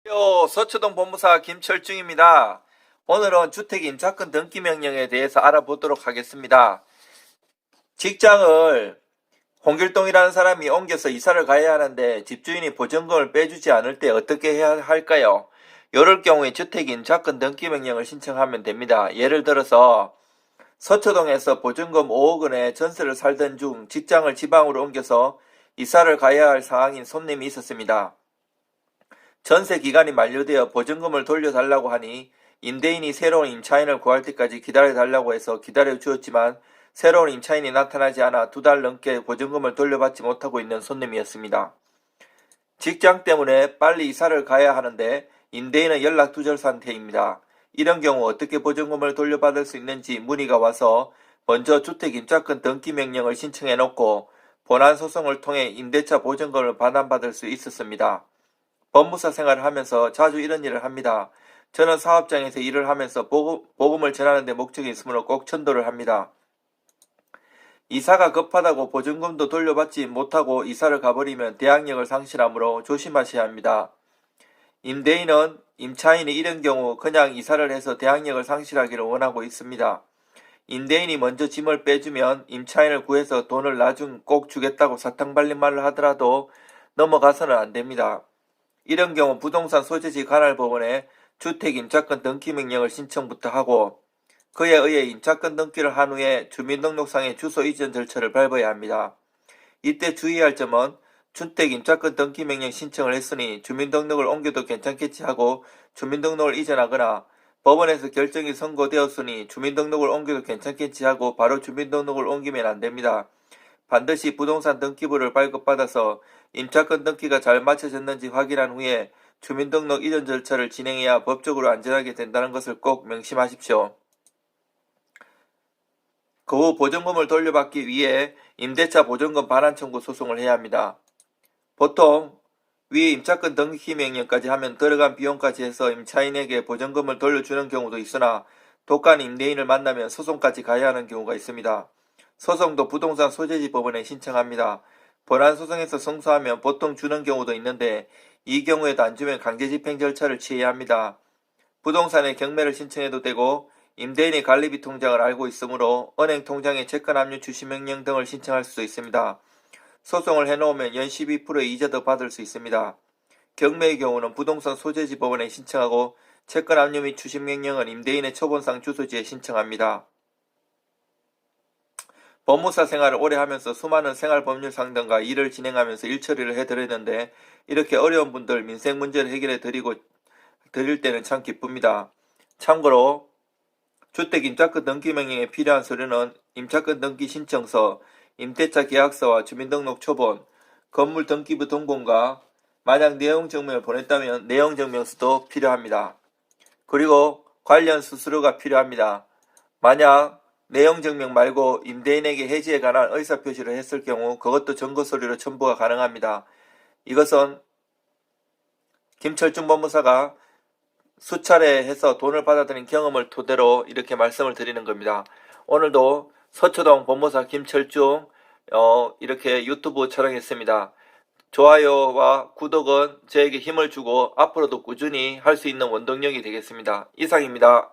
서초동 본부사 김철중입니다. 오늘은 주택 임차권 등기 명령에 대해서 알아보도록 하겠습니다. 직장을 홍길동이라는 사람이 옮겨서 이사를 가야 하는데 집주인이 보증금을 빼주지 않을 때 어떻게 해야 할까요? 이럴 경우에 주택 임차권 등기 명령을 신청하면 됩니다. 예를 들어서 서초동에서 보증금 5억 원에 전세를 살던 중 직장을 지방으로 옮겨서 이사를 가야 할 상황인 손님이 있었습니다. 전세 기간이 만료되어 보증금을 돌려달라고 하니 임대인이 새로운 임차인을 구할 때까지 기다려달라고 해서 기다려주었지만 새로운 임차인이 나타나지 않아 2달 넘게 보증금을 돌려받지 못하고 있는 손님이었습니다. 직장 때문에 빨리 이사를 가야 하는데 임대인은 연락 두절 상태입니다. 이런 경우 어떻게 보증금을 돌려받을 수 있는지 문의가 와서 먼저 주택 임차권 등기 명령을 신청해 놓고 본안 소송을 통해 임대차 보증금을 반환받을 수 있었습니다. 법무사 생활을 하면서 자주 이런 일을 합니다. 저는 사업장에서 일을 하면서 복음을 전하는 데 목적이 있으므로 꼭 전도를 합니다. 이사가 급하다고 보증금도 돌려받지 못하고 이사를 가버리면 대항력을 상실하므로 조심하셔야 합니다. 임대인은 임차인이 이런 경우 그냥 이사를 해서 대항력을 상실하기를 원하고 있습니다. 임대인이 먼저 짐을 빼주면 임차인을 구해서 돈을 나중 꼭 주겠다고 사탕발린 말을 하더라도 넘어가서는 안됩니다. 이런 경우 부동산 소재지 관할법원에 주택 임차권 등기 명령을 신청부터 하고 그에 의해 임차권 등기를 한 후에 주민등록상의 주소 이전 절차를 밟아야 합니다. 이때 주의할 점은 주택 임차권 등기 명령 신청을 했으니 주민등록을 옮겨도 괜찮겠지 하고 주민등록을 이전하거나 법원에서 결정이 선고되었으니 주민등록을 옮겨도 괜찮겠지 하고 바로 주민등록을 옮기면 안됩니다. 반드시 부동산 등기부를 발급받아서 임차권 등기가 잘 마쳐졌는지 확인한 후에 주민등록 이전 절차를 진행해야 법적으로 안전하게 된다는 것을 꼭 명심하십시오. 그 후 보증금을 돌려받기 위해 임대차 보증금 반환 청구 소송을 해야 합니다. 보통 위에 임차권 등기 명령까지 하면 들어간 비용까지 해서 임차인에게 보증금을 돌려주는 경우도 있으나 독한 임대인을 만나면 소송까지 가야 하는 경우가 있습니다. 소송도 부동산 소재지 법원에 신청합니다. 본안 소송에서 승소하면 보통 주는 경우도 있는데 이 경우에도 안 주면 강제집행 절차를 취해야 합니다. 부동산에 경매를 신청해도 되고 임대인이 관리비 통장을 알고 있으므로 은행 통장에 채권 압류 주시명령 등을 신청할 수도 있습니다. 소송을 해놓으면 연 12%의 이자도 받을 수 있습니다. 경매의 경우는 부동산 소재지 법원에 신청하고 채권 압류 및 주식명령은 임대인의 초본상 주소지에 신청합니다. 법무사 생활을 오래 하면서 수많은 생활법률 상담과 일을 진행하면서 일처리를 해드렸는데 이렇게 어려운 분들 민생 문제를 해결해 드릴 때는 참 기쁩니다. 참고로 주택 임차권 등기 명령에 필요한 서류는 임차권 등기 신청서, 임대차 계약서와 주민등록 초본, 건물 등기부 동본과 만약 내용증명을 보냈다면 내용증명서도 필요합니다. 그리고 관련 수수료가 필요합니다. 만약 내용증명 말고 임대인에게 해지에 관한 의사표시를 했을 경우 그것도 증거서류로 첨부가 가능합니다. 이것은 김철중 법무사가 수차례 해서 돈을 받아들인 경험을 토대로 이렇게 말씀을 드리는 겁니다. 오늘도 서초동 법무사 김철중 이렇게 유튜브 촬영했습니다. 좋아요와 구독은 저에게 힘을 주고 앞으로도 꾸준히 할 수 있는 원동력이 되겠습니다. 이상입니다.